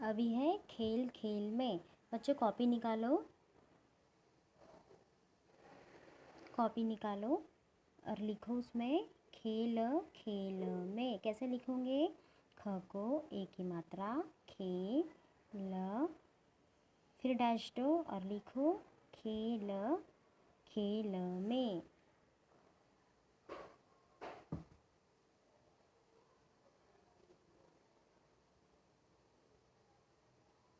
अभी है खेल खेल में। बच्चों कॉपी निकालो, कॉपी निकालो और लिखो उसमें खेल खेल में। कैसे लिखोगे? ख को एक की मात्रा, खे ल, फिर डैश दो और लिखो खेल खेल में।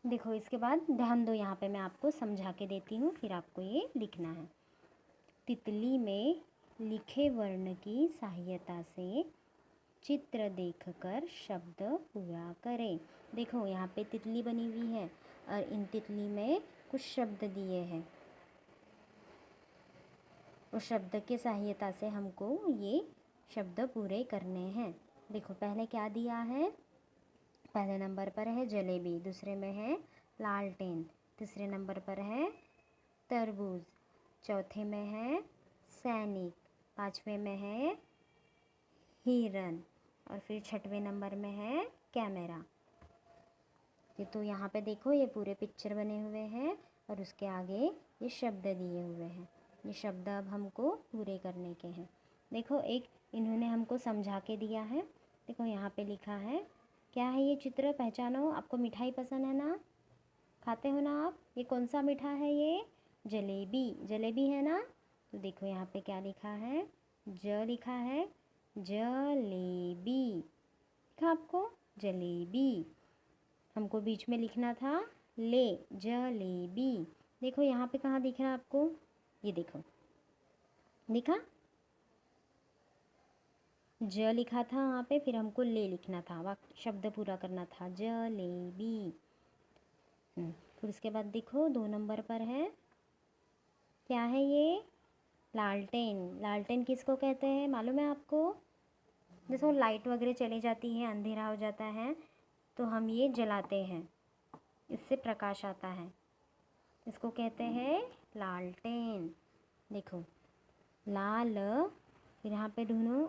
देखो इसके बाद ध्यान दो, यहाँ पे मैं आपको समझा के देती हूँ, फिर आपको ये लिखना है। तितली में लिखे वर्ण की सहायता से चित्र देखकर शब्द पूरा करें। देखो यहाँ पे तितली बनी हुई है और इन तितली में कुछ शब्द दिए हैं। उस शब्द के सहायता से हमको ये शब्द पूरे करने हैं। देखो पहले क्या दिया है? पहले नंबर पर है जलेबी, दूसरे में है लालटेन, तीसरे नंबर पर है तरबूज, चौथे में है सैनिक, पांचवे में है हिरन और फिर छठवें नंबर में है कैमरा। ये तो यहाँ पे देखो ये पूरे पिक्चर बने हुए हैं और उसके आगे ये शब्द दिए हुए हैं। ये शब्द अब हमको पूरे करने के हैं। देखो एक इन्होंने हमको समझा के दिया है। देखो यहाँ पे लिखा है, क्या है ये चित्र पहचानो। आपको मिठाई पसंद है ना, खाते हो ना आप? ये कौन सा मीठा है? ये जलेबी, जलेबी है ना। तो देखो यहाँ पे क्या लिखा है, ज लिखा है, जलेबी लिखा आपको, जलेबी। हमको बीच में लिखना था ले, जलेबी। देखो यहाँ पे कहाँ दिख रहा है आपको? ये देखो दिखा, ज लिखा था वहाँ पे, फिर हमको ले लिखना था, वाक्य शब्द पूरा करना था, जलेबी। फिर उसके बाद देखो 2 नंबर पर है, क्या है ये? लालटेन। लालटेन किसको कहते हैं मालूम है आपको? जैसे लाइट वगैरह चली जाती है, अंधेरा हो जाता है, तो हम ये जलाते हैं, इससे प्रकाश आता है, इसको कहते हैं लालटेन। देखो लाल, फिर यहाँ पे दोनों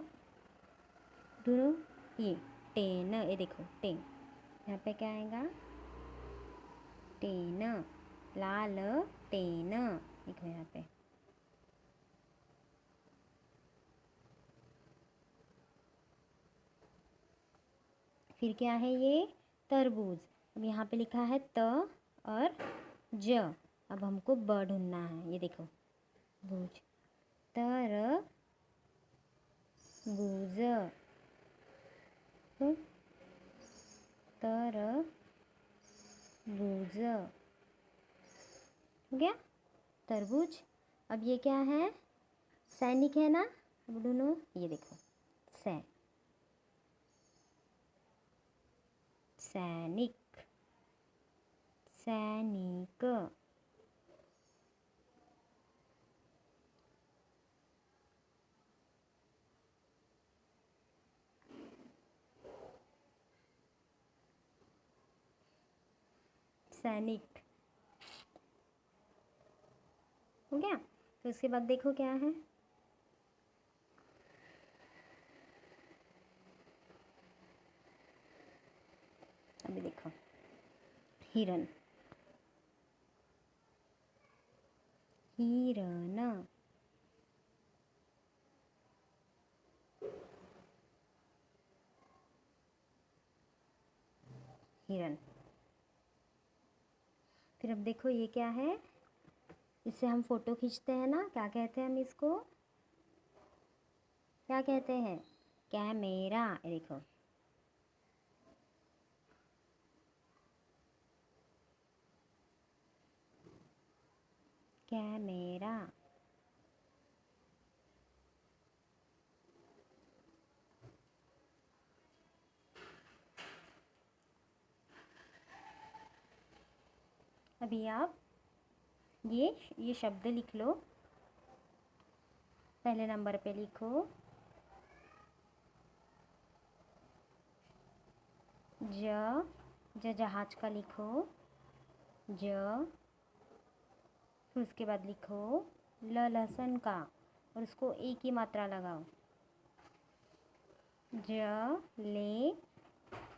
दोनों ये टेन, ये देखो टेन, यहाँ पे क्या आएगा? टेन, लाल टेन। देखो यहाँ पे फिर क्या है? ये तरबूज। अब यहाँ पे लिखा है त और ज। अब हमको ब ढूंढना है। ये देखो बूझ, तर बूज, तर बूज हो गया तरबूज। अब ये क्या है? सैनिक है ना। अब ढूंढो, ये देखो सैनिक, सैनिक। सैनिक हो गया। तो उसके बाद देखो क्या है? अभी देखो हिरन, हिरन, हिरन। फिर अब देखो ये क्या है? इससे हम फोटो खींचते हैं ना, क्या कहते हैं हम इसको? क्या कहते हैं? कैमेरा। ये देखो कैमेरा। अभी आप ये शब्द लिख लो। पहले नंबर पे लिखो जहाज का लिखो, ज। फिर उसके बाद लिखो लहसुन का, और उसको एक ही मात्रा लगाओ, ज ले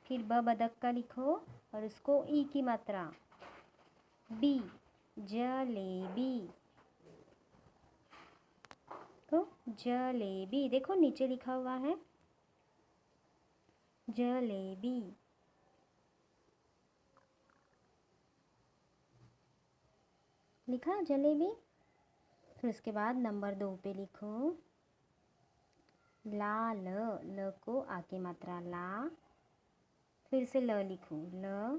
फिर ब बदक का लिखो और उसको ई की मात्रा, बी जलेबी। तो जलेबी, देखो नीचे लिखा हुआ है जलेबी। लिखा जलेबी। फिर उसके बाद नंबर 2 पे लिखो लाल, ल को आ की मात्रा ला। फिर से ल लिखो ल,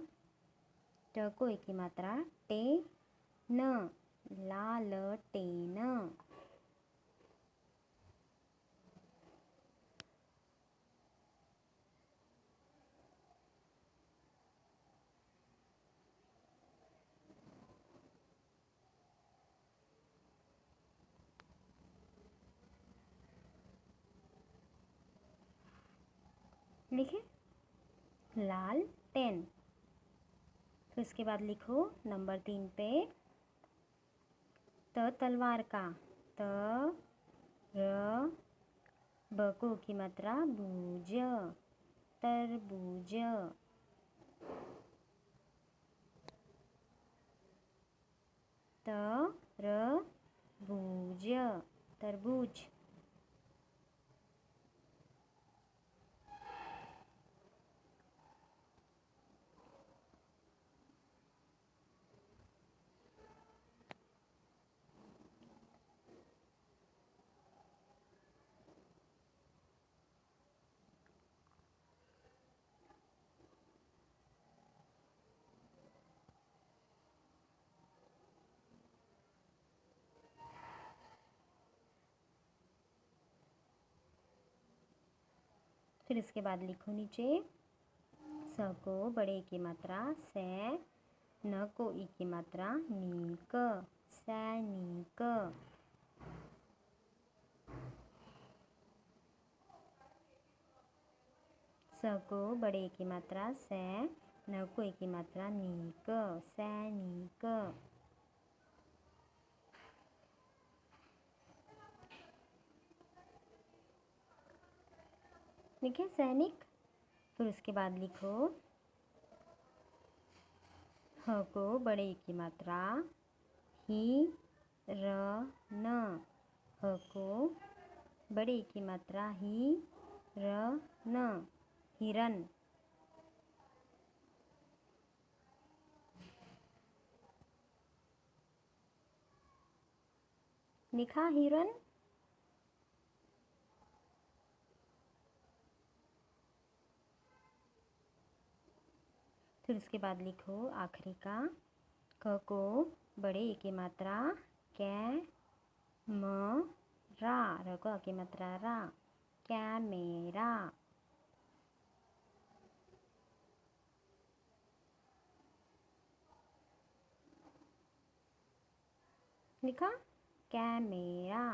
ट को ए की मात्रा टे न, लाल टेन। लिखे लाल टेन। फिर उसके बाद लिखो नंबर 3 पे त तलवार का, त र ब को की मात्रा बूज, तरबूज। त र बूज, तरबूज। फिर इसके बाद लिखो नीचे स को बड़े की मात्रा से, न को ई की मात्रा नीक, सैनिक। स को बड़े की मात्रा से, न को ई की मात्रा नीक, सैनिक। लिखे सैनिक। फिर उसके बाद लिखो ह को बड़े की मात्रा ही र न, ह को बड़े की मात्रा ही र न, हिरन। लिखा हिरन। फिर उसके बाद लिखो आखिरी का क को बड़े ए की मात्रा कै म रा, र को आ की मात्रा रा, कैमेरा। लिखा कैमेरा।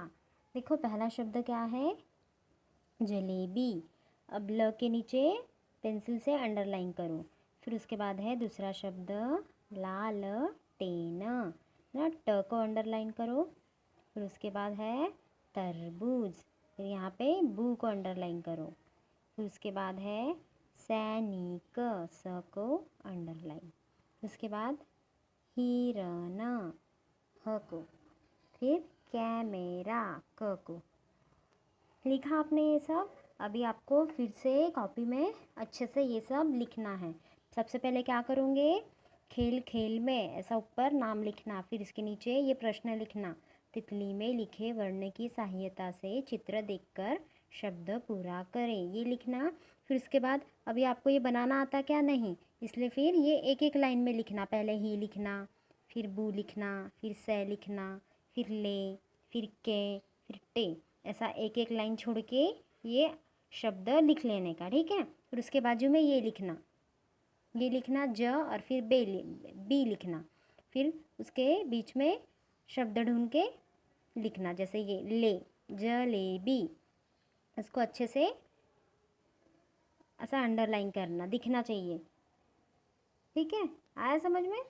देखो पहला शब्द क्या है, जलेबी। अब ल के नीचे पेंसिल से अंडरलाइन करो। फिर उसके बाद है दूसरा शब्द लाल टेन, ना ट को अंडरलाइन करो। फिर उसके बाद है तरबूज, फिर यहाँ पे बू को अंडरलाइन करो। फिर उसके बाद है सैनिक, स को अंडरलाइन। उसके बाद हिरन, ह को। फिर कैमेरा, क को। लिखा आपने ये सब। अभी आपको फिर से कॉपी में अच्छे से ये सब लिखना है। सबसे पहले क्या करोगे, खेल खेल में ऐसा ऊपर नाम लिखना, फिर इसके नीचे ये प्रश्न लिखना। तितली में लिखे वर्ण की सहायता से चित्र देखकर शब्द पूरा करें, ये लिखना। फिर उसके बाद अभी आपको ये बनाना आता क्या नहीं, इसलिए फिर ये एक एक लाइन में लिखना। पहले ही लिखना, फिर बू लिखना, फिर से लिखना, फिर ले, फिर के, फिर टे, ऐसा एक एक लाइन छोड़ के ये शब्द लिख लेने का, ठीक है। फिर उसके बाजू में ये लिखना ज और फिर बी लिखना। फिर उसके बीच में शब्द ढूंढ के लिखना, जैसे ये ले, जलेबी। इसको अच्छे से ऐसा अंडरलाइन करना, दिखना चाहिए, ठीक है। आया समझ में।